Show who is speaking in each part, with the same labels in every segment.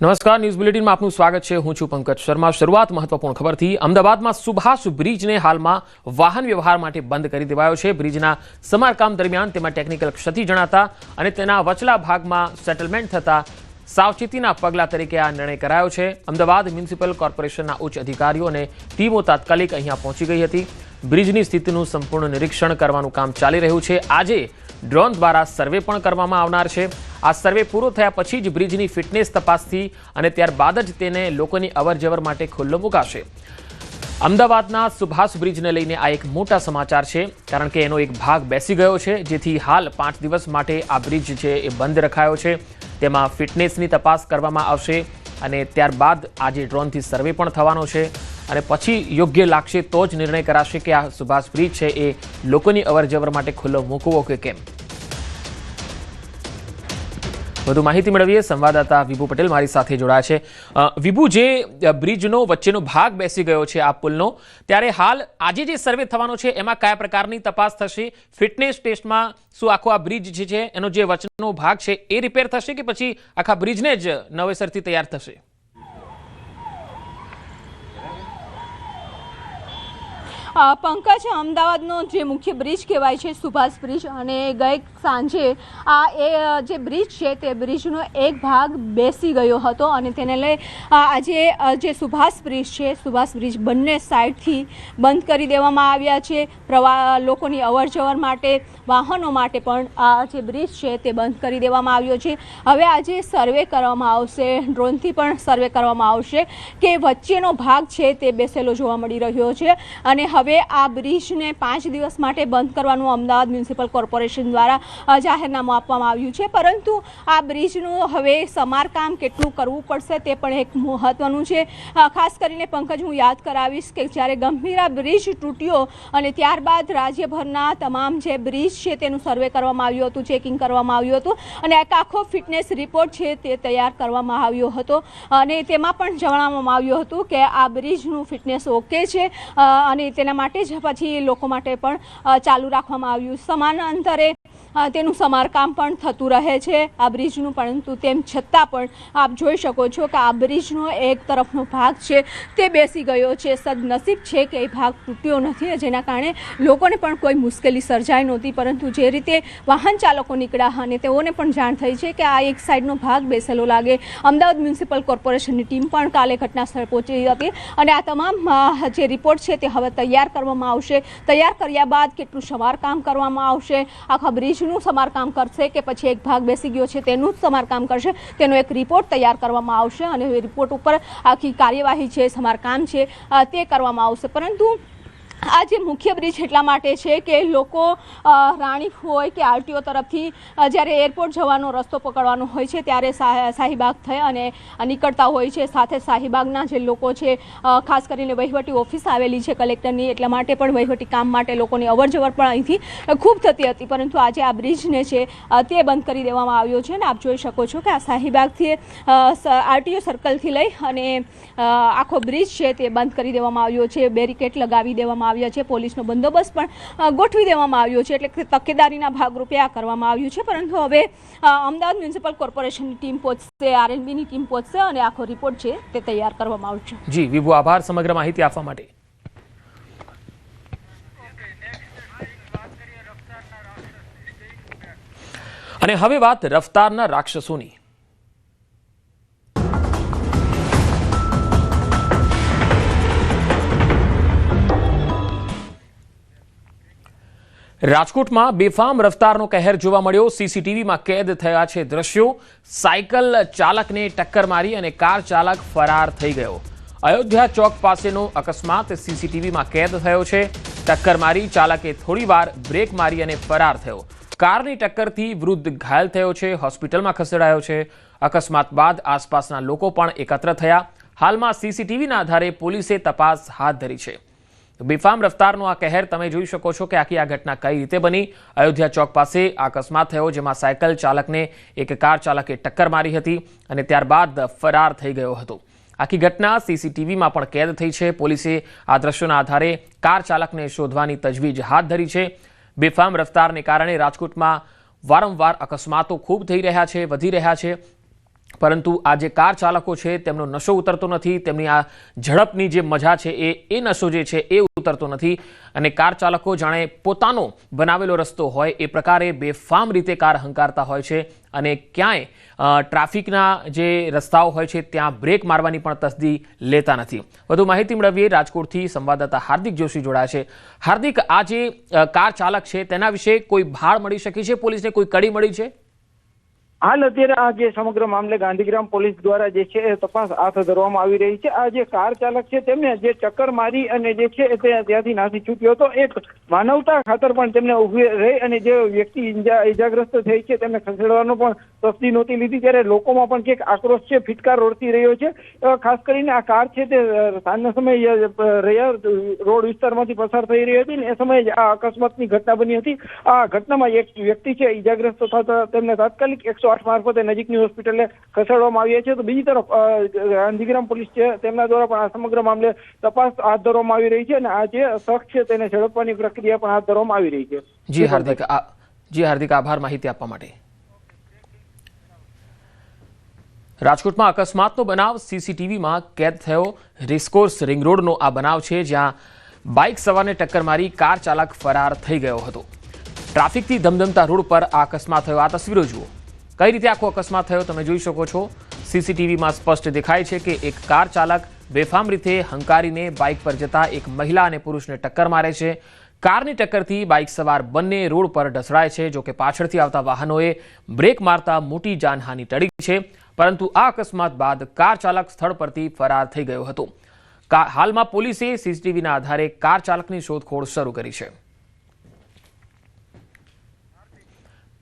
Speaker 1: નમસ્કાર, ન્યૂઝ બુલેટિનમાં આપનું સ્વાગત છે। હું છું પંકજ શર્મા। શરૂઆત મહત્વપૂર્ણ ખબરથી। અમદાવાદમાં સુભાષ બ્રિજને હાલમાં વાહન વ્યવહાર માટે બંધ કરી દેવાયો છે। બ્રિજના સમારકામ દરમિયાન તેમાં ટેકનિકલ ક્ષતિ જણાતા અને તેના વચલા ભાગમાં સેટલમેન્ટ થતા સાવચેતીના પગલા તરીકે આ નિર્ણય કરાયો છે। અમદાવાદ મ્યુનિસિપલ કોર્પોરેશનના ઉચ્ચ અધિકારીઓ અને ટીમો તાત્કાલિક અહીંયા પહોંચી ગઈ હતી। બ્રિજની સ્થિતિનું સંપૂર્ણ નિરીક્ષણ કરવાનું કામ ચાલી રહ્યું છે। આજે ડ્રોન દ્વારા સર્વે પણ કરવામાં આવનાર છે। આ સર્વે પૂરો થયા પછી જ બ્રિજની ફિટનેસ તપાસથી અને ત્યારબાદ જ તેને લોકોની અવરજવર માટે ખુલ્લો મુકાશે। અમદાવાદના સુભાષ બ્રિજને લઈને આ એક મોટા સમાચાર છે, કારણ કે એનો એક ભાગ બેસી ગયો છે, જેથી હાલ 5 દિવસ માટે આ બ્રિજ છે એ બંધ રખાયો છે। તેમાં ફિટનેસની તપાસ કરવામાં આવશે અને ત્યારબાદ આજે ડ્રોનથી સર્વે પણ થવાનો છે અને પછી યોગ્ય લાગશે તો જ નિર્ણય કરાશે કે આ સુભાષ બ્રિજ છે એ લોકોની અવરજવર માટે ખુલ્લો મૂકવો કે કેમ। વધુ માહિતી મેળવીએ। સંવાદદાતા વિભુ પટેલ મારી સાથે જોડાયા છે। વિભુ, જે બ્રિજનો વચ્ચેનો ભાગ બેસી ગયો છે આ પુલનો, ત્યારે હાલ આજે જે સર્વે થવાનો છે એમાં કયા પ્રકારની તપાસ થશે? ફિટનેસ ટેસ્ટમાં શું આખો આ બ્રિજ જે છે એનો જે વચ્ચેનો ભાગ છે એ રિપેર થશે કે પછી આખા બ્રિજને જ નવેસરથી તૈયાર થશે?
Speaker 2: પંકજ, અમદાવાદનો જે મુખ્ય બ્રિજ કહેવાય છે સુભાષ બ્રિજ, અને ગઈ સાંજે જે બ્રિજ છે તે બ્રિજનો એક ભાગ બેસી ગયો હતો અને તેને લઈ આજે જે સુભાષ બ્રિજ છે, સુભાષ બ્રિજ બંને સાઈડથી બંધ કરી દેવામાં આવ્યા છે। લોકોની અવરજવર માટે, વાહનો માટે પણ આ જે બ્રિજ છે તે બંધ કરી દેવામાં આવ્યો છે। હવે આજે સર્વે કરવામાં આવશે, ડ્રોનથી પણ સર્વે કરવામાં આવશે કે વચ્ચેનો ભાગ છે તે બેસેલો જોવા મળી રહ્યો છે અને હવે આ બ્રિજને 5 દિવસ માટે બંધ કરવાનું અમદાવાદ મ્યુનિસિપલ કોર્પોરેશન દ્વારા જાહેરનામું આપવામાં આવ્યું છે। પરંતુ આ બ્રિજનું હવે સમારકામ કેટલું કરવું પડશે તે પણ એક મહત્વનું છે। ખાસ કરીને પંકજ, હું યાદ કરાવીશ કે જ્યારે ગંભીરા બ્રિજ તૂટ્યો અને ત્યારબાદ રાજ્યભરના તમામ જે બ્રિજ છે તેનું સર્વે કરવામાં આવ્યું હતું, ચેકિંગ કરવામાં આવ્યું હતું અને એક આખો ફિટનેસ રિપોર્ટ છે તે તૈયાર કરવામાં આવ્યો હતો અને તેમાં પણ જણાવવામાં આવ્યું હતું કે આ બ્રિજનું ફિટનેસ ઓકે છે અને તેના માટે જ પછી લોકો માટે પણ ચાલુ રાખવામાં આવ્યું। સમાન અંતરે તેનું સમારકામ પણ થતું રહે છે આ બ્રિજનું, પરંતુ તેમ છતાં પણ આપ જોઈ શકો છો કે આ બ્રિજનો એક તરફનો ભાગ છે તે બેસી ગયો છે। સદનસીબ છે કે એ ભાગ તૂટ્યો નથી, જેના કારણે લોકોને પણ કોઈ મુશ્કેલી સર્જાઈ નહોતી, પરંતુ જે રીતે વાહન ચાલકો નીકળ્યા અને તેઓને પણ જાણ થઈ છે કે આ એક સાઈડનો ભાગ બેસેલો લાગે। અમદાવાદ મ્યુનિસિપલ કોર્પોરેશનની ટીમ પણ કાલે ઘટના સ્થળે પહોંચી હતી અને આ તમામ જે રિપોર્ટ છે તે હવે તૈયાર કરવામાં આવશે। તૈયાર કર્યા બાદ કેટલું સમારકામ કરવામાં આવશે, આખા બ્રિજ નું સમારકામ કરશે કે પછી એક ભાગ બેસી ગયો છે તેનું જ સમારકામ કરશે, તેનો એક રિપોર્ટ તૈયાર કરવામાં આવશે અને એ રિપોર્ટ ઉપર આખી કાર્યવાહી છે, સમારકામ છે તે કરવામાં આવશે। પરંતુ આ જે મુખ્ય બ્રિજ એટલા માટે છે કે લોકો રાણી હોય કે આરટીઓ તરફથી જ્યારે એરપોર્ટ જવાનો રસ્તો પકડવાનો હોય છે ત્યારે શાહીબાગ થઈ અને નીકળતા હોય છે। સાથે શાહીબાગના જે લોકો છે, ખાસ કરીને વહીવટી ઓફિસ આવેલી છે કલેક્ટરની, એટલા માટે પણ વહીવટી કામ માટે લોકોની અવરજવર પણ અહીંથી ખૂબ થતી હતી, પરંતુ આજે આ બ્રિજને છે તે બંધ કરી દેવામાં આવ્યો છે અને આપ જોઈ શકો છો કે આ શાહીબાગથી આરટીઓ સર્કલથી લઈ અને આખો બ્રિજ છે તે બંધ કરી દેવામાં આવ્યો છે। બેરિકેડ લગાવી દેવામાં આવ્યા છે, પોલીસનો બંદોબસ્ત પણ ગોઠવી દેવામાં આવ્યો છે, એટલે કે તકેદારીના ભાગરૂપે આ કરવામાં આવ્યું છે। પરંતુ હવે અમદાવાદ મ્યુનિસિપલ કોર્પોરેશનની ટીમ પહોંચશે, આરએનબીની ટીમ પહોંચશે અને આખો રિપોર્ટ છે તે તૈયાર કરવામાં આવશે।
Speaker 1: જી વિભુ, આભાર સમગ્ર માહિતી આપવા માટે। અને હવે વાત રફતારના રાક્ષસોની। રાજકોટમાં બેફામ રફતારનો કહેર જોવા મળ્યો। સીસીટીવીમાં કેદ થયા છે દ્રશ્યો। સાયકલ ચાલકને ટક્કર મારી અને કાર ચાલક ફરાર થઈ ગયો। અયોધ્યા ચોક પાસેનો અકસ્માત સીસીટીવીમાં કેદ થયો છે। ટક્કર મારી ચાલકે થોડીવાર બ્રેક મારી અને ફરાર થયો। કારની ટક્કરથી વૃદ્ધ ઘાયલ થયો છે, હોસ્પિટલમાં ખસેડાયો છે। અકસ્માત બાદ આસપાસના લોકો પણ એકત્ર થયા। હાલમાં સીસીટીવીના આધારે પોલીસે તપાસ હાથ ધરી છે। બેફામ રફતારનો આ કહેર તમે જોઈ શકો છો કે આખી આ ઘટના કઈ રીતે બની। અયોધ્યા ચોક પાસે અકસ્માત થયો, જેમાં સાયકલ ચાલકને એક કાર ચાલકે ટક્કર મારી હતી અને ત્યારબાદ ફરાર થઈ ગયો હતો। આખી ઘટના સીસીટીવીમાં પણ કેદ થઈ છે। પોલીસે આ દ્રશ્યોના આધારે કાર ચાલકને શોધવાની તજવીજ હાથ ધરી છે। બેફામ રફતારને કારણે રાજકોટમાં વારંવાર અકસ્માતો ખૂબ થઈ રહ્યા છે, વધી રહ્યા છે। પરંતુ આ જે કાર ચાલકો છે તેમનો નશો ઉતરતો નથી, તેમની આ ઝડપની જે મજા છે એ નશો જે છે એ ઉતરતો નથી અને કાર ચાલકો જાણે પોતાનો બનાવેલો રસ્તો હોય એ પ્રકારે બેફામ રીતે કાર હંકારતા હોય છે અને ક્યાંય ટ્રાફિકના જે રસ્તાઓ હોય છે ત્યાં બ્રેક મારવાની પણ તસદી લેતા નથી. વધુ માહિતી મેળવીએ રાજકોટથી સંવાદદાતા હાર્દિક જોશી જોડાયા છે. હાર્દિક, આ જે કાર ચાલક છે તેના વિશે કોઈ ભાળ મળી શકી છે? પોલીસને કોઈ કડી મળી છે?
Speaker 3: હાલ અત્યારે આ જે સમગ્ર મામલે ગાંધીગ્રામ પોલીસ દ્વારા જે છે એ તપાસ હાથ ધરવામાં આવી રહી છે. આ જે કાર ચાલક છે તેમને જે ટક્કર મારી અને જે છે તે ત્યાંથી નાસી છૂટ્યો હતો. એક માનવતા ખાતર પણ તેમને ઉભી રહી અને જે વ્યક્તિ ઈજાગ્રસ્ત થઈ છે તેમને ખસેડવાનો પણ તસ્દી નહોતી લીધી, ત્યારે લોકોમાં પણ કંઈક આક્રોશ છે ફિટકાર રોડતી રહ્યો છે. ખાસ કરીને આ કાર છે તે સાંજના સમયે રોડ વિસ્તારમાંથી પસાર થઈ રહી હતી ને એ સમયે આ અકસ્માતની ઘટના બની હતી. આ ઘટનામાં એક વ્યક્તિ છે ઈજાગ્રસ્ત થતા તેમને તાત્કાલિક 108 મારફતે નજીકની હોસ્પિટલે ખસેડવામાં આવ્યા છે. તો બીજી તરફ ગાંધીગ્રામ પોલીસ છે તેમના દ્વારા પણ આ સમગ્ર મામલે તપાસ હાથ ધરવામાં આવી રહી છે અને આ જે શખ્સ છે તેને ઝડપવાની પ્રક્રિયા પણ હાથ ધરવામાં આવી રહી છે.
Speaker 1: જી હાર્દિક, આભાર માહિતી આપવા માટે. રાજકોટમાં અકસ્માતનો બનાવ સીસીટીવીમાં કેદ થયો. રેસકોર્સ રિંગ રોડનો આ બનાવ છે, જ્યાં બાઇક સવારને ટક્કર મારી કાર ચાલક ફરાર થઈ ગયો હતો. ટ્રાફિકથી ધમધમતા રોડ પર આ અકસ્માત થયો. આ તસવીરો જુઓ, કઈ રીતે આખો અકસ્માત થયો તમે જોઈ શકો છો. સીસીટીવીમાં સ્પષ્ટ દેખાય છે કે એક કાર ચાલક બેફામ રીતે હંકારીને બાઇક પર જતા એક મહિલા અને પુરુષને ટક્કર મારે છે. કારની ટક્કરથી બાઇક સવાર બંને રોડ પર ઢસડાય છે. જો કે પાછળથી આવતા વાહનોએ બ્રેક મારતા મોટી જાનહાનિ ટળી છે, પરંતુ આ અકસ્માત બાદ કાર ચાલક સ્થળ પરથી ફરાર થઈ ગયો હતો. હાલમાં પોલીસે સીસીટીવીના આધારે કાર ચાલકની શોધખોળ શરૂ કરી છે.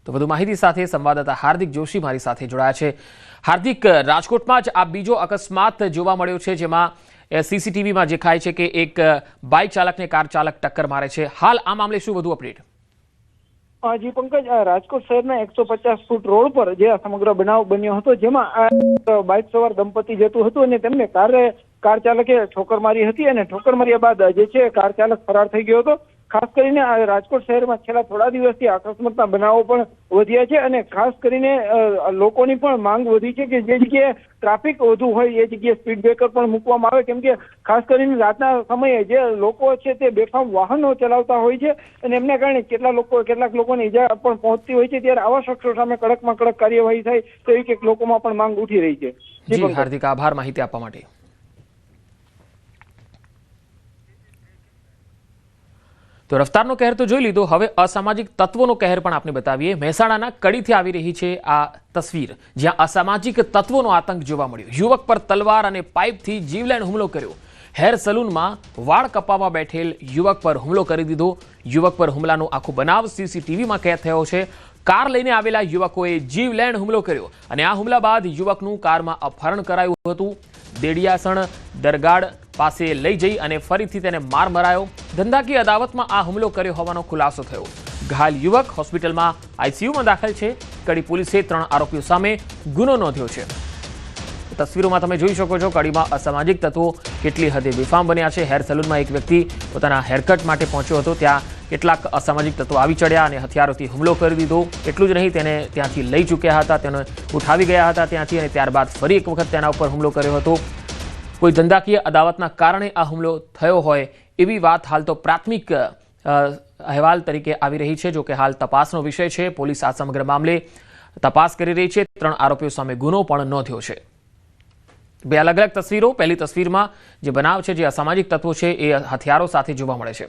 Speaker 1: તો વધુ માહિતી સાથે સંવાદદાતા હાર્દિક જોશી મારી સાથે જોડાયા છે. હાર્દિક, રાજકોટમાં જ આ બીજો અકસ્માત જોવા મળ્યો છે, જેમાં સીસીટીવીમાં દેખાય છે કે એક બાઇક ચાલકને કાર ચાલક ટક્કર મારે છે. હાલ આ મામલે શું વધુ અપડેટ?
Speaker 3: જી પંકજ, રાજકોટ શહેરના 150 ફૂટ રોડ પર જે આ સમગ્ર બનાવ બન્યો હતો, જેમાં બાઇક સવાર દંપતી જતું હતું અને તેમને કાર ચાલકે ઠોકર મારી હતી અને ઠોકર માર્યા બાદ જે છે કાર ચાલક ફરાર થઈ ગયો હતો. ખાસ કરીને રાજકોટ શહેરમાં છેલ્લા થોડા દિવસથી અકસ્માતના બનાવો પણ વધ્યા છે અને ખાસ કરીને લોકોની પણ માંગ વધી છે કે જે જગ્યાએ ટ્રાફિક વધુ હોય એ જગ્યાએ સ્પીડ બ્રેકર પણ મૂકવામાં આવે, કેમ કે ખાસ કરીને રાતના સમયે જે લોકો છે તે બેફામ વાહનો ચલાવતા હોય છે અને એમને કારણે કેટલાક લોકોને ઈજા પણ પહોંચતી હોય છે. ત્યારે આવા શખ્સો સામે કડકમાં કડક કાર્યવાહી થાય તેવી કંઈક લોકોમાં પણ માંગ ઉઠી રહી છે.
Speaker 1: જી હાર્દિક, આભાર માહિતી આપવા માટે. તો રફતારનો કહેર તો જોઈ લીધો, હવે અસામાજિક તત્વોનો કહેર પણ આપણે બતાવીએ. મહેસાણાના કડીથી આવી રહી છે આ તસવીર, જ્યાં અસામાજિક તત્વોનો આતંક જોવા મળ્યો. યુવક પર તલવાર અને પાઇપથી જીવલેણ હુમલો કર્યો. હેર સલૂનમાં વાળ કપાવવા બેઠેલ યુવક પર હુમલો કરી દીધો. યુવક પર હુમલાનો આખો બનાવ સીસીટીવીમાં કેદ થયો છે. કાર લઈને આવેલા યુવકોએ જીવલેણ હુમલો કર્યો અને આ હુમલા બાદ યુવકનું કારમાં અપહરણ કરાયું હતું. દેડિયાસણ દરગાડ પાસે લઈ જઈ અને ફરીથી તેને માર મરાયો. ધંધાકીય અદાવતમાં આ હુમલો કર્યો હોવાનો ખુલાસો થયો. ઘાયલ યુવક હોસ્પિટલમાં આઈસીયુમાં દાખલ છે. કડી પોલીસે 3 આરોપીઓ સામે ગુનો નોંધ્યો છે. તસવીરોમાં તમે જોઈ શકો છો કડીમાં અસામાજિક તત્વો કેટલી હદે બેફામ બન્યા છે. હેર સલૂનમાં એક વ્યક્તિ પોતાના હેરકટ માટે પહોંચ્યો હતો, ત્યાં કેટલાક અસામાજિક તત્વો આવી ચડ્યા અને હથિયારોથી હુમલો કરી દીધો. એટલું જ નહીં, તેને ત્યાંથી લઈ ચૂક્યા હતા, તેને ઉઠાવી ગયા હતા ત્યાંથી અને ત્યારબાદ ફરી એક વખત તેના ઉપર હુમલો કર્યો હતો. કોઈ ધંધાકીય અદાવતના કારણે આ હુમલો થયો હોય એવી વાત હાલ તો પ્રાથમિક અહેવાલ તરીકે આવી રહી છે. જો કે હાલ તપાસનો વિષય છે. પોલીસ આ સમગ્ર મામલે તપાસ કરી રહી છે. 3 આરોપીઓ સામે ગુનો પણ નોંધ્યો છે. બે અલગ અલગ તસવીરો. પહેલી તસવીરમાં જે બનાવ છે, જે અસામાજિક તત્વો છે એ હથિયારો સાથે જોવા મળે છે.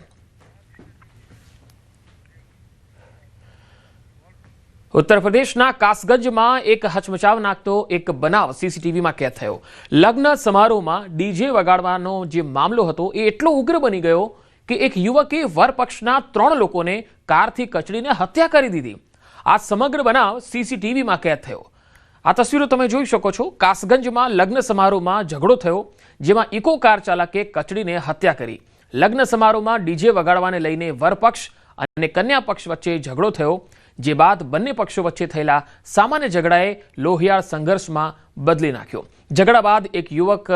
Speaker 1: ઉત્તર પ્રદેશના કાસગંજમાં એક હચમચાવ નાખતો એક બનાવ સીસીટીવીમાં કેદ થયો. લગ્ન સમારોહમાં ડીજે વગાડવાનો જે મામલો હતો એ એટલો ઉગ્ર બની ગયો કે એક યુવકે વરપક્ષના 3 લોકોને કારથી કચડીને હત્યા કરી દીધી. આ સમગ્ર બનાવ સીસીટીવીમાં કેદ થયો. આ તસવીરો તમે જોઈ શકો છો. કાસગંજમાં લગ્ન સમારોહમાં ઝઘડો થયો, જેમાં ઇકો કાર ચાલકે કચડીને હત્યા કરી. લગ્ન સમારોહમાં ડીજે વગાડવાને લઈને વરપક્ષ અને કન્યા પક્ષ વચ્ચે ઝઘડો થયો, જે બાદ બંને પક્ષો વચ્ચે થયેલા સામાન્ય ઝઘડાએ લોહિયાળ સંઘર્ષમાં બદલી નાખ્યો. ઝઘડા બાદ એક યુવક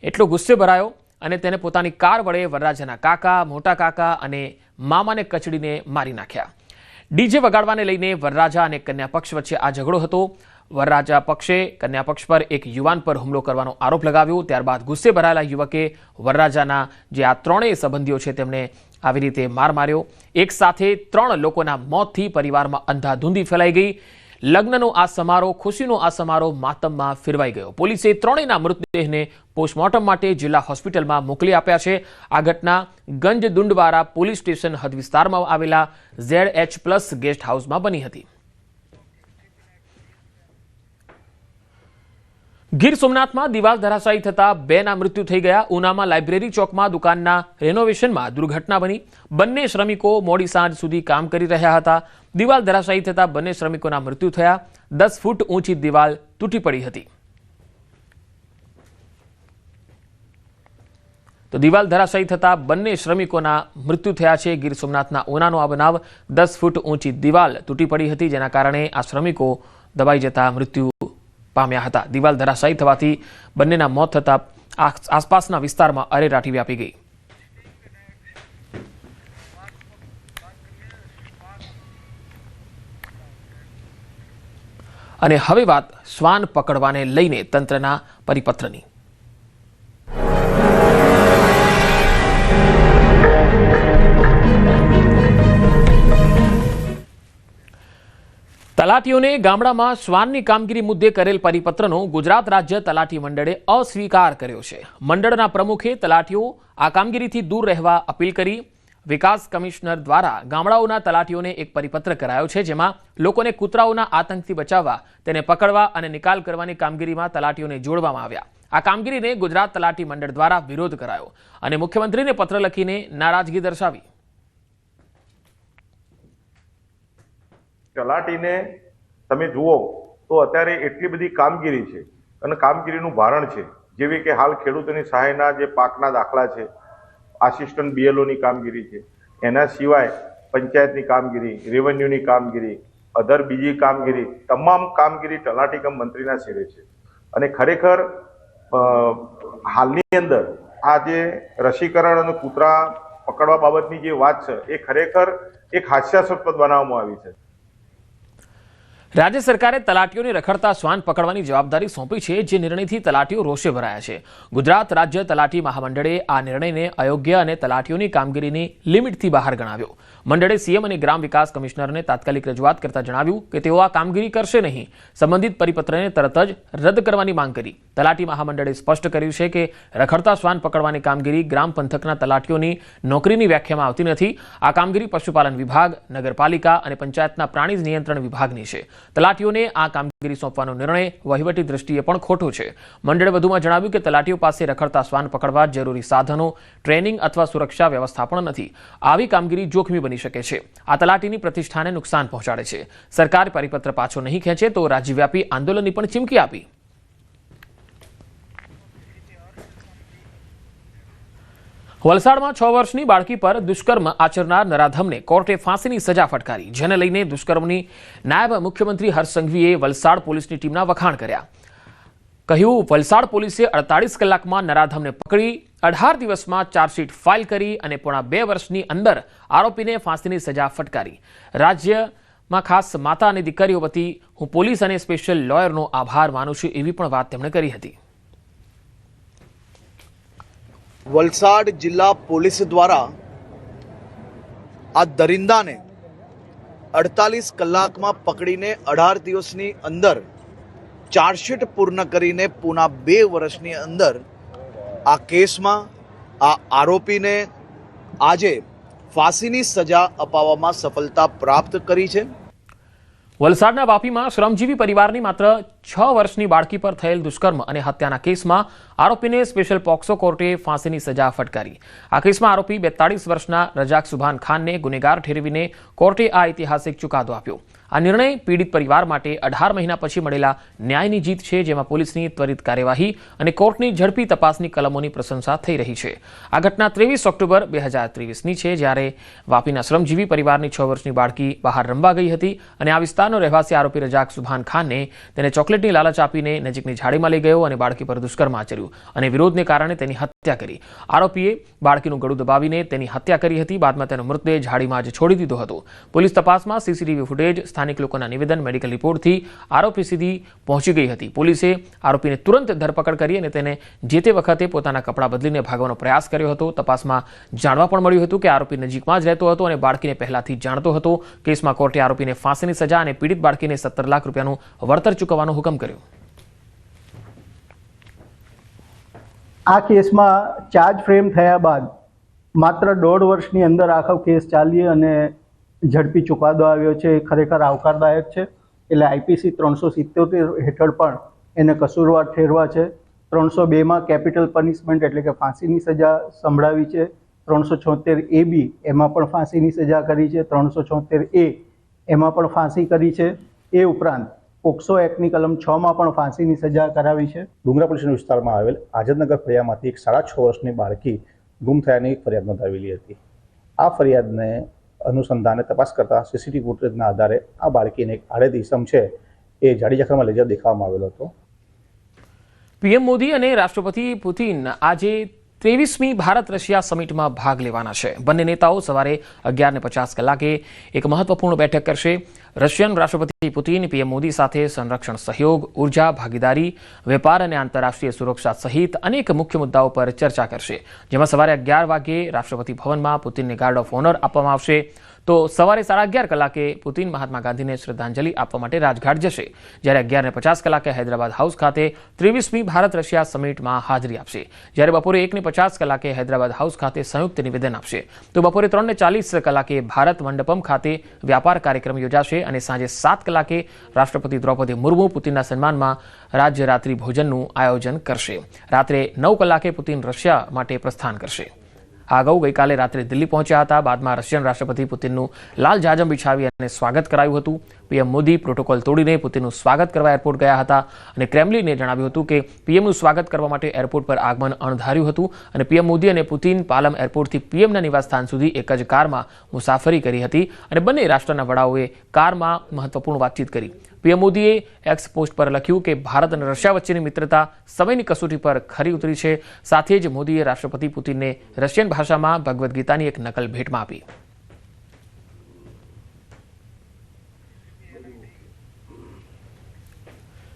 Speaker 1: એટલો ગુસ્સે ભરાયો અને તેને પોતાની કાર વડે વરરાજાના કાકા, મોટા કાકા અને મામાને કચડીને મારી નાખ્યા. ડીજે વગાડવાને લઈને વરરાજા અને કન્યા પક્ષ વચ્ચે આ ઝઘડો હતો. વરરાજા પક્ષે કન્યા પક્ષ પર એક યુવાન પર હુમલો કરવાનો આરોપ લગાવ્યો. ત્યારબાદ ગુસ્સે ભરાયેલા યુવકે વરરાજાના જે આ ત્રણેય સંબંધીઓ છે તેમને આવી રીતે માર માર્યો. એક સાથે 3 લોકોના મોતથી પરિવારમાં અંધાધૂંધી ફેલાઈ ગઈ. લગ્નનો આ સમારોહ, ખુશીનો આ સમારોહ માતમમાં ફેરવાઈ ગયો. પોલીસે ત્રણેયના મૃતદેહને પોસ્ટમોર્ટમ માટે જિલ્લા હોસ્પિટલમાં મોકલી આપ્યા છે. આ ઘટના ગંજદુંડવારા પોલીસ સ્ટેશન હદ વિસ્તારમાં આવેલા ZH+ ગેસ્ટ હાઉસમાં બની હતી. ગીર સોમનાથમાં દિવાલ ધરાશાયી થતા 2ના મૃત્યુ થઈ ગયા. ઉનામાં લાઇબ્રેરી ચોકમાં દુકાનના રેનોવેશનમાં દુર્ઘટના બની. બંને શ્રમિકો મોડી સાંજ સુધી કામ કરી રહ્યા હતા. દિવાલ ધરાશાયી થતા બંને શ્રમિકોના મૃત્યુ થયા. 10 ફૂટ ઊંચી દિવાલ તૂટી પડી હતી. તો દિવાલ ધરાશાયી થતા બંને શ્રમિકોના મૃત્યુ થયા છે. ગીર સોમનાથના ઉનાનો આ બનાવ. 10 ફૂટ ઊંચી દિવાલ તૂટી પડી હતી, જેના કારણે આ શ્રમિકો દબાઈ જતા મૃત્યુ પામ્યા હતા. દિવાલ ધરાશાયી થવાથી બંનેના મોત થતા આસપાસના વિસ્તારમાં અરેરાટી વ્યાપી ગઈ. અને હવે વાત શ્વાન પકડવાને લઈને તંત્રના પરિપત્રની. તલાટીઓને ગામડામાં શ્વાનની કામગીરી મુદ્દે કરેલ પરિપત્રનો ગુજરાત રાજ્ય તલાટી મંડળે અસ્વીકાર કર્યો છે. મંડળના પ્રમુખે તલાટીઓ આ કામગીરીથી દૂર રહેવા અપીલ કરી. વિકાસ કમિશનર દ્વારા ગામડાઓના તલાટીઓને એક પરિપત્ર કરાયો છે, જેમાં લોકોને કૂતરાઓના આતંકથી બચાવવા, તેને પકડવા અને નિકાલ કરવાની કામગીરીમાં તલાટીઓને જોડવામાં આવ્યા. આ કામગીરીને ગુજરાત તલાટી મંડળ દ્વારા વિરોધ કરાયો અને મુખ્યમંત્રીને પત્ર લખીને નારાજગી દર્શાવી.
Speaker 4: તલાટીને તમે જુઓ તો અત્યારે એટલી બધી કામગીરી છે અને કામગીરીનું ભારણ છે, જેવી કે હાલ ખેડૂતોની સહાયના જે પાકના દાખલા છે, આસિસ્ટન્ટ BLOની કામગીરી છે, એના સિવાય પંચાયતની કામગીરી, રેવન્યુની કામગીરી, અધર બીજી કામગીરી, તમામ કામગીરી તલાટી કમ મંત્રીના શેરે છે. અને ખરેખર હાલની અંદર આ જે રસીકરણ અને કૂતરા પકડવા બાબતની જે વાત છે એ ખરેખર એક હાસ્યાસ્પદ બનાવવામાં આવી છે.
Speaker 1: રાજ્ય સરકારે તલાટીઓને રખડતા શ્વાન પકડવાની જવાબદારી સોંપી છે, જે નિર્ણયથી તલાટીઓ રોષે ભરાયા છે. ગુજરાત રાજ્ય તલાટી મહામંડળે આ નિર્ણયને અયોગ્ય અને તલાટીઓની કામગીરીની લિમિટથી બહાર ગણાવ્યો. મંડળે CM અને ગ્રામ વિકાસ કમિશનરને તાત્કાલિક રજૂઆત કરતા જણાવ્યું કે તેઓ આ કામગીરી કરશે નહીં. સંબંધિત પરિપત્રને તરત જ રદ કરવાની માંગ કરી. તલાટી મહામંડળે સ્પષ્ટ કર્યું છે કે રખડતા શ્વાન પકડવાની કામગીરી ગ્રામ પંથકના તલાટીઓની નોકરીની વ્યાખ્યામાં આવતી નથી. આ કામગીરી પશુપાલન વિભાગ, નગરપાલિકા અને પંચાયતના પ્રાણી નિયંત્રણ વિભાગની છે. તલાટીઓને આ કામગીરી સોંપવાનો નિર્ણય વહીવટી દ્રષ્ટિએ પણ ખોટો છે. મંડળે વધુમાં જણાવ્યું કે તલાટીઓ પાસે રખડતા શ્વાન પકડવા જરૂરી સાધનો, ટ્રેનિંગ અથવા સુરક્ષા વ્યવસ્થા પણ નથી. આવી કામગીરી જોખમી બની શકે છે. આ તલાટીની પ્રતિષ્ઠાને નુકસાન પહોંચાડે છે. સરકાર પરિપત્ર પાછો નહીં ખેંચે તો રાજ્યવ્યાપી આંદોલનની પણ ચીમકી આપી. વલસાડમાં 6 વર્ષની બાળકી પર દુષ્કર્મ આચરનાર નરાધમને કોર્ટે ફાંસીની સજા ફટકારી, જેને લઈને દુષ્કર્મની નાયબ મુખ્યમંત્રી હર્ષ સંઘવીએ વલસાડ પોલીસની ટીમના વખાણ કર્યા. કહ્યું, વલસાડ પોલીસે 48 કલાકમાં નરાધમને પકડી 18 દિવસમાં ચાર્જશીટ ફાઇલ કરી અને પોણા 2 વર્ષની અંદર આરોપીને ફાંસીની સજા ફટકારી. રાજ્યમાં ખાસ માતા અને દીકરીઓ વતી હું પોલીસ અને સ્પેશિયલ લોયરનો આભાર માનું છું, એવી પણ વાત તેમણે કરી હતી.
Speaker 5: વલસાડ જિલ્લા પોલીસ દ્વારા આ દરિંદાને 48 કલાકમાં પકડીને 18 દિવસની અંદર ચાર્જશીટ પૂર્ણ કરીને પૂના 2 વર્ષની અંદર આ કેસમાં આ આરોપીને આજે ફાંસીની સજા અપાવવામાં સફળતા પ્રાપ્ત કરી છે.
Speaker 1: વલસાડના વાપીમાં શ્રમજીવી પરિવારની માત્ર 6 વર્ષની બાળકી પર થયેલ દુષ્કર્મ અને હત્યાના કેસમાં આરોપીને સ્પેશિયલ પોક્સો કોર્ટે ફાંસીની સજા ફટકારી. આ કેસમાં આરોપી 42 વર્ષના રજાક સુભાન ખાનને ગુનેગાર ઠેરવીને કોર્ટે આ ઐતિહાસિક ચુકાદો આપ્યો. આ નિર્ણય પીડિત પરિવાર માટે 18 મહિના પછી મળેલા ન્યાયની જીત છે, જેમાં પોલીસની ત્વરિત કાર્યવાહી અને કોર્ટની ઝડપી તપાસની કલમોની પ્રશંસા થઈ રહી છે. આ ઘટના 23 ઓક્ટોબર 2023ની છે, જ્યારે વાપીના શ્રમજીવી પરિવારની 6 વર્ષની બાળકી બહાર રમવા ગઈ હતી અને આ વિસ્તારનો રહેવાસી આરોપી રજાક સુભાન ખાનને તેને ચોકલેટની લાલચ આપીને નજીકની ઝાડીમાં લઈ ગયો અને બાળકી પર દુષ્કર્મ આચર્યું અને વિરોધને કારણે તેની હત્યા કરી. આરોપીએ બાળકીનું ગળું દબાવીને તેની હત્યા કરી હતી. બાદમાં તેનો મૃતદેહ ઝાડીમાં જ છોડી દીધો હતો. પોલીસ તપાસમાં CCTV ફૂટેજ, સ્થાનિક લોકોના નિવેદન, મેડિકલ રિપોર્ટથી આરોપી સીધી પહોંચી ગઈ હતી. પોલીસે આરોપીને તુરંત ધરપકડ કરી અને તેને જે તે વખતે પોતાના કપડાં બદલીને ભાગવાનો પ્રયાસ કર્યો હતો. તપાસમાં જાણવા પણ મળ્યું હતું કે આરોપી નજીકમાં જ રહેતો હતો અને બાળકીને પહેલાથી જાણતો હતો. કેસમાં કોર્ટે આરોપીને ફાંસીની સજા અને પીડિત બાળકીને 17 લાખ રૂપિયાનું વળતર ચૂકવવાનો હુકમ કર્યો.
Speaker 6: આ કેસમાં ચાર્જ ફ્રેમ થયા બાદ માત્ર 1.5 વર્ષની અંદર આખો કેસ ચાલી અને ઝડપી ચુકાદો આવ્યો છે. એ ખરેખર આવકારદાયક છે. એટલે આઈપીસી 377 હેઠળ પણ એને કસૂરવાર ઠેરવા છે. 302માં કેપિટલ પનિશમેન્ટ એટલે કે ફાંસીની સજા સંભળાવી છે. 376A બી એમાં પણ ફાંસીની સજા કરી છે. 376A એમાં પણ ફાંસી કરી છે. એ ઉપરાંત પોક્સો એક્ટની કલમ 6માં પણ ફાંસીની સજા કરાવી છે.
Speaker 7: ડુંગરા પોલીસ વિસ્તારમાં આવેલ આઝાદનગર ફળિયામાંથી એક 6.5 વર્ષની બાળકી ગુમ થયાની ફરિયાદ નોંધાવેલી હતી. આ ફરિયાદને અનુસંધાને તપાસ કરતા સીસીટીવી ફૂટેજના આધારે આ બાળકીને એક આડેદ ઇસમ છે એ જાડીજાખરમાં લઈ જવા દેખાવામાં આવેલો હતો.
Speaker 1: પીએમ મોદી અને રાષ્ટ્રપતિ પુતિન આજે 23મી ભારત રશિયા સમિટમાં ભાગ લેવાના છે. બંને નેતાઓ સવારે 11:50 કલાકે એક મહત્વપૂર્ણ બેઠક કરશે. રશિયન રાષ્ટ્રપતિ પુતિન પીએમ મોદી સાથે સંરક્ષણ સહયોગ, ઉર્જા ભાગીદારી, વેપાર અને આંતરરાષ્ટ્રીય સુરક્ષા સહિત અનેક મુખ્ય મુદ્દાઓ પર ચર્ચા કરશે. જેમાં સવારે 11 વાગે રાષ્ટ્રપતિ ભવનમાં પુતિનને ગાર્ડ ઓફ ઓનર આપવામાં આવશે. તો સવારે 11:30 કલાકે પુતિન મહાત્મા ગાંધીને શ્રદ્ધાંજલિ આપવા માટે રાજઘાટ જશે. જ્યારે 11:50 કલાકે હૈદરાબાદ હાઉસ ખાતે 23મી ભારત રશિયા સમિટમાં હાજરી આપશે. જ્યારે બપોરે 1:50 કલાકે હૈદરાબાદ હાઉસ ખાતે સંયુક્ત નિવેદન આપશે. તો બપોરે 3:40 કલાકે ભારત મંડપમ ખાતે વ્યાપાર કાર્યક્રમ યોજાશે અને સાંજે 7 કલાકે રાષ્ટ્રપતિ દ્રૌપદી મુર્મુ પુતિનના સન્માનમાં રાજ્ય રાત્રિ ભોજનનું આયોજન કરશે. રાત્રે 9 કલાકે પુતિન રશિયા માટે પ્રસ્થાન કરશે. આ અગાઉ ગઈકાલે રાત્રે દિલ્હી પહોંચ્યા હતા. બાદમાં રશિયન રાષ્ટ્રપતિ પુતિનનું લાલ જાજમ બિછાવી અને સ્વાગત કરાયું હતું. પીએમ મોદી પ્રોટોકોલ તોડીને પુતિનનું સ્વાગત કરવા એરપોર્ટ ગયા હતા અને ક્રેમલિને જણાવ્યું હતું કે પીએમનું સ્વાગત કરવા માટે એરપોર્ટ પર આગમન અણધાર્યું હતું અને પીએમ મોદી અને પુતિન પાલમ એરપોર્ટથી પીએમના નિવાસસ્થાન સુધી એક જ કારમાં મુસાફરી કરી હતી અને બંને રાષ્ટ્રના વડાઓએ કારમાં મહત્વપૂર્ણ વાતચીત કરી. પીએમ મોદીએ એક્સ પોસ્ટ પર લખ્યું કે ભારત અને રશિયા વચ્ચેની મિત્રતા સમયની કસોટી પર ખરી ઉતરી છે. સાથે જ મોદીએ રાષ્ટ્રપતિ પુતિનને રશિયન ભાષામાં ભગવદ્ ગીતાની એક નકલ ભેટમાં આપી.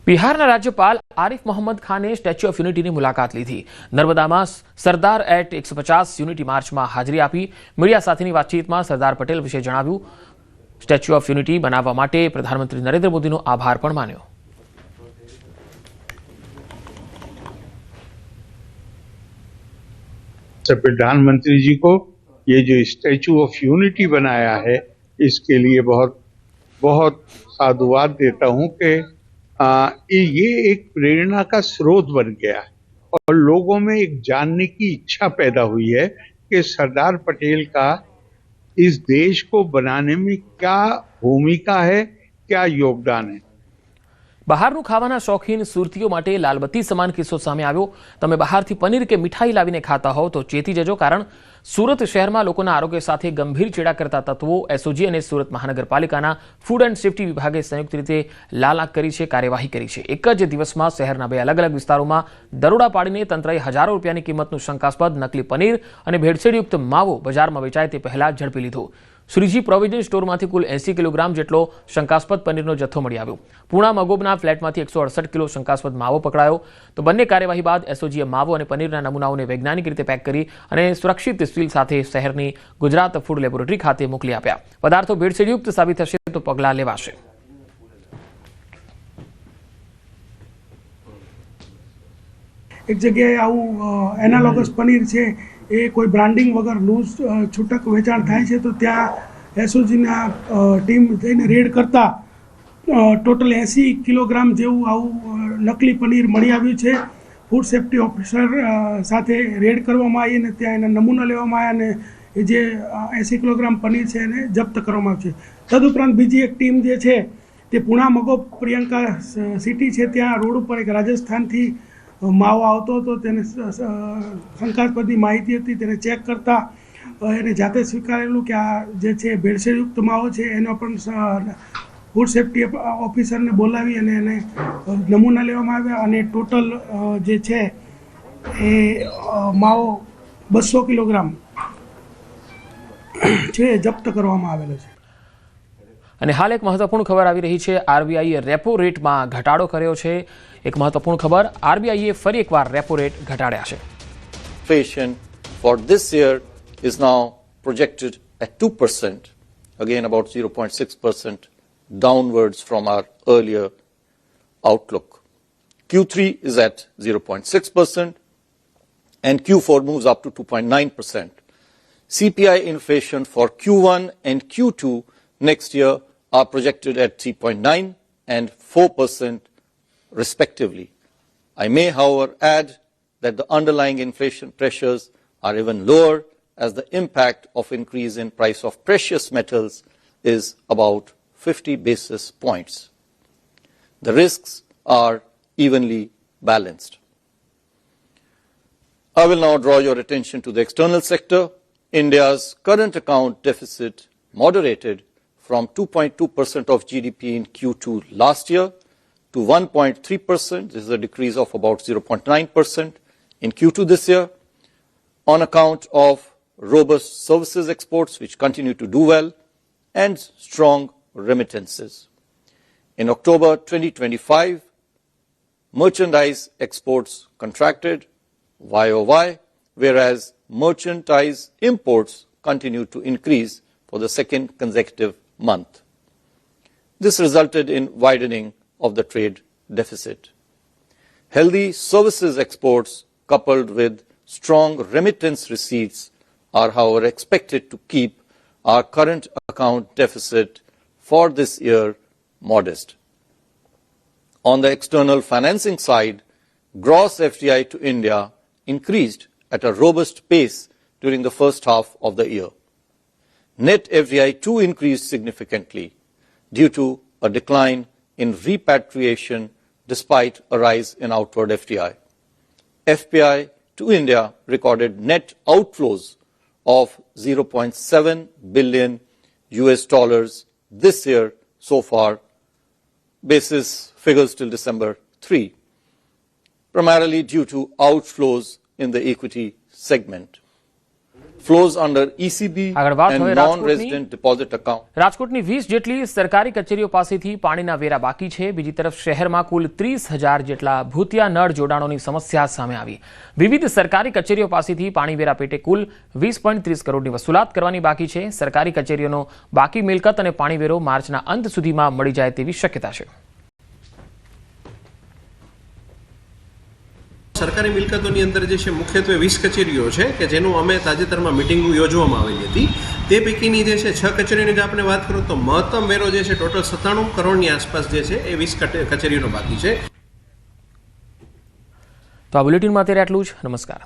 Speaker 1: બિહારના રાજ્યપાલ આરિફ મોહમ્મદ ખાને સ્ટેચ્યુ ઓફ યુનિટીની મુલાકાત લીધી. નર્મદામાં સરદાર એટ 150 યુનિટી માર્ચમાં હાજરી આપી. મીડિયા સાથેની વાતચીતમાં સરદાર પટેલ વિશે જણાવ્યું. સ્ટેચ્યુ ઓફ યુનિટી બનાવવા માટે પ્રધાનમંત્રી નરેન્દ્ર મોદીનો આભાર પણ માન્યો.
Speaker 8: प्रधानमंत्री जी को ये जो स्टैचू ऑफ यूनिटी बनाया है इसके लिए बहुत बहुत साधुवाद देता हूँ कि ये एक प्रेरणा का स्रोत बन गया है और लोगों में एक जानने की इच्छा पैदा हुई है कि सरदार पटेल का इस देश को बनाने में क्या भूमिका है, क्या योगदान है.
Speaker 1: બહારનું ખાવાના શોખીન સુરતીઓ માટે લાલબત્તી સમાન કિસ્સો સામે આવ્યો. તમે બહારથી પનીર કે મીઠાઈ લાવીને ખાતા હોવ તો ચેતી જજો, કારણ સુરત શહેરમાં લોકોના આરોગ્ય સાથે ગંભીર ચેડા કરતા તત્વો એસઓજી અને સુરત મહાનગરપાલિકાના ફૂડ એન્ડ સેફ્ટી વિભાગે સંયુક્ત રીતે લાલ આંખ કરી છે, કાર્યવાહી કરી છે. એક જ દિવસમાં શહેરના 2 અલગ અલગ વિસ્તારોમાં દરોડા પાડીને તંત્રએ હજારો રૂપિયાની કિંમતનું શંકાસ્પદ નકલી પનીર અને ભેળસેળયુક્ત માવો બજારમાં વેચાય તે પહેલા ઝડપી લીધો. શ્રીજી પ્રોવિઝન સ્ટોરમાંથી કુલ 80 કિલોગ્રામ જેટલો શંકાસ્પદ પનીરનો જથ્થો મળી આવ્યો. પૂણા મગોબના ફ્લેટમાંથી 168 કિલો શંકાસ્પદ માવો પકડાયો. તો બંને કાર્યવાહી બાદ એસઓજીએ માવો અને પનીરના નમૂનાઓને વૈજ્ઞાનિક રીતે પેક કરી અને સુરક્ષિત સીલ સાથે શહેરની ગુજરાત ફૂડ લેબોરેટરી ખાતે મોકલી આપ્યા. પદાર્થો ભેળસેળયુક્ત સાબિત થશે તો પગલાં લેવાશે.
Speaker 9: એક જગ્યાએ આવું એનાલોગસ પનીર છે એ કોઈ બ્રાન્ડિંગ વગર લૂઝ છૂટક વેચાણ થાય છે તો ત્યાં એસઓજીના ટીમ જઈને રેડ કરતા ટોટલ 80 કિલોગ્રામ જેવું આવું નકલી પનીર મળી આવ્યું છે. ફૂડ સેફ્ટી ઓફિસર સાથે રેડ કરવામાં આવી અને ત્યાં એના નમૂના લેવામાં આવ્યા અને એ જે 80 કિલોગ્રામ પનીર છે એને જપ્ત કરવામાં આવ્યું છે. તદુપરાંત બીજી એક ટીમ જે છે તે પૂણા મગોબ પ્રિયંકા સિટી છે ત્યાં રોડ ઉપર એક રાજસ્થાનથી માવો આવતો હતો. તેને શંકાસ્પદની માહિતી હતી, તેને ચેક કરતા એને જાતે સ્વીકારેલું કે આ જે છે ભેળસેળયુક્ત માવો છે. એનો પણ ફૂડ સેફ્ટી ઓફિસરને બોલાવી અને એને નમૂના લેવામાં આવ્યા અને ટોટલ જે છે એ માવો 200 કિલોગ્રામ છે જપ્ત કરવામાં આવેલો છે.
Speaker 1: અને હાલ એક મહત્વપૂર્ણ ખબર આવી રહી છે. આરબીઆઈએ રેપો રેટમાં ઘટાડો કર્યો છે. એક મહત્વપૂર્ણ ખબર, આરબીઆઈએ ફરી એકવાર રેપો રેટ ઘટાડ્યા છે.
Speaker 10: Inflation for this year is now projected at 2%, again about 0.6% downwards from our earlier outlook. Q3 is at 0.6% and Q4 moves up to 2.9%. CPI inflation for Q1 and Q2 next year are projected at 3.9 and 4% respectively. I may, however, add that the underlying inflation pressures are even lower as the impact of increase in price of precious metals is about 50 basis points. The risks are evenly balanced. I will now draw your attention to the external sector. India's current account deficit moderated from 2.2% of GDP in Q2 last year to 1.3%. This is a decrease of about 0.9% in Q2 this year on account of robust services exports, which continue to do well, and strong remittances. In October 2025, merchandise exports contracted YOY, whereas merchandise imports continued to increase for the second consecutive month. This resulted in widening of the trade deficit. Healthy services exports coupled with strong remittance receipts are, however, expected to keep our current account deficit for this year modest. On the external financing side, gross FDI to India increased at a robust pace during the first half of the year. Net FDI too increased significantly due to a decline in repatriation despite a rise in outward FDI. FPI to India recorded net outflows of $0.7 billion this year so far, basis figures till December 3, primarily due to outflows in the equity segment. Flows under ECB
Speaker 1: આગળ વાત
Speaker 10: and
Speaker 1: હવે
Speaker 10: non-resident deposit account.
Speaker 1: રાજકોટની 20 જેટલી સરકારી કચેરીઓ પાસેથી પાણીના વેરા બાકી છે. બીજી તરફ શહેરમાં કુલ 30,000 જેટલા ભૂતિયા નળ જોડાણોની સમસ્યા સામે આવી. વિવિધ સરકારી કચેરીઓ પાસેથી પાણી વેરા પેટે કુલ 20.30 કરોડની વસૂલાત કરવાની બાકી છે. સરકારી કચેરીઓનો બાકી મિલકત અને પાણી વેરો માર્ચના અંત સુધીમાં મળી જાય તેવી શક્યતા છે.
Speaker 11: સરકારી મિલકતોની અંદર જે છે મુખ્યત્વે 20 કચેરીઓ છે કે જેનું અમે તાજેતરમાં મિટિંગો યોજવામાં આવેલી હતી. તે પૈકીની જે છે 6 કચેરીની જો આપણે વાત કરું તો મહત્તમ વેરો જે છે ટોટલ 97 કરોડની આસપાસ જે છે એ 20 કચેરીઓનો બાકી છે.
Speaker 1: તો આ બુલેટિનમાં અત્યારે આટલું જ. નમસ્કાર.